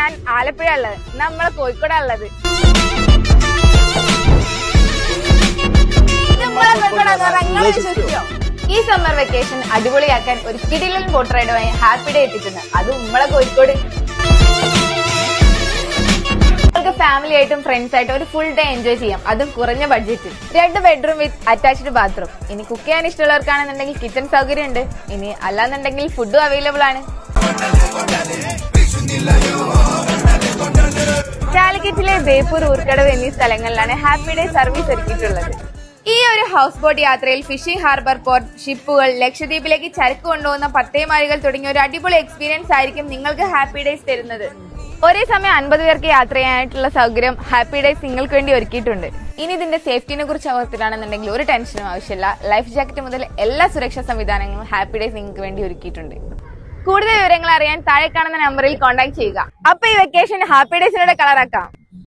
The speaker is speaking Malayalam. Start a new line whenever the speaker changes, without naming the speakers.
ഞാൻ ആലപ്പുഴ ഉള്ളത്, നമ്മളെ കോഴിക്കോടാ ഉള്ളത്. ഈ സമ്മർ വെക്കേഷൻ അടിപൊളിയാക്കാൻ ഒരു കിടിലൻ ബോട്ട് റൈഡുമായി ഹാപ്പി ഡേ എത്തിക്കുന്നു. അതും നമ്മളെ കോഴിക്കോട്. നിങ്ങൾക്ക് ഫാമിലി ആയിട്ടും ഫ്രണ്ട്സ് ആയിട്ടും ഒരു ഫുൾ ഡേ എൻജോയ് ചെയ്യാം, അതും കുറഞ്ഞ ബഡ്ജറ്റിൽ. 2 ബെഡ്റൂം വിത്ത് അറ്റാച്ച്ഡ് ബാത്റൂം. ഇനി കുക്ക് ചെയ്യാൻ ഇഷ്ടമുള്ളവർക്കാണെന്നുണ്ടെങ്കിൽ കിച്ചൺ സൗകര്യം ഉണ്ട്. ഇനി അല്ലാന്നുണ്ടെങ്കിൽ ഫുഡും അവൈലബിൾ ആണ്. കാലിക്കറ്റിലെ ബേപ്പൂർ, ഊർക്കടവ് എന്നീ സ്ഥലങ്ങളിലാണ് ഹാപ്പി ഡേ സർവീസ് ഒരുക്കിയിട്ടുള്ളത്. ഈ ഒരു ഹൗസ് ബോട്ട് യാത്രയിൽ ഫിഷിംഗ് ഹാർബർ, പോർട്ട്, ഷിപ്പുകൾ, ലക്ഷദ്വീപിലേക്ക് ചരക്ക് കൊണ്ടുപോകുന്ന പത്തേമാരികൾ തുടങ്ങിയ ഒരു അടിപൊളി എക്സ്പീരിയൻസ് ആയിരിക്കും നിങ്ങൾക്ക് ഹാപ്പി ഡേയ്സ് തരുന്നത്. ഒരേ സമയം 50 പേർക്ക് യാത്ര ചെയ്യാനായിട്ടുള്ള സൗകര്യം ഹാപ്പി ഡേയ്സ് നിങ്ങൾക്ക് വേണ്ടി ഒരുക്കിയിട്ടുണ്ട്. ഇനി ഇതിന്റെ സേഫ്റ്റിനെ കുറിച്ച് ഓർത്തിട്ടാണെന്നുണ്ടെങ്കിൽ ഒരു ടെൻഷനും ആവശ്യമില്ല. ലൈഫ് ജാക്കറ്റ് മുതൽ എല്ലാ സുരക്ഷാ സംവിധാനങ്ങളും ഹാപ്പി ഡേയ്സ് നിങ്ങൾക്ക് വേണ്ടി ഒരുക്കിയിട്ടുണ്ട്. കൂടുതൽ വിവരങ്ങൾ അറിയാൻ താഴെ കാണുന്ന നമ്പറിൽ കോൺടാക്ട് ചെയ്യുക. അപ്പൊ ഈ വെക്കേഷൻ ഹാപ്പി ഡേയ്സിലൂടെ കളറാക്കാം.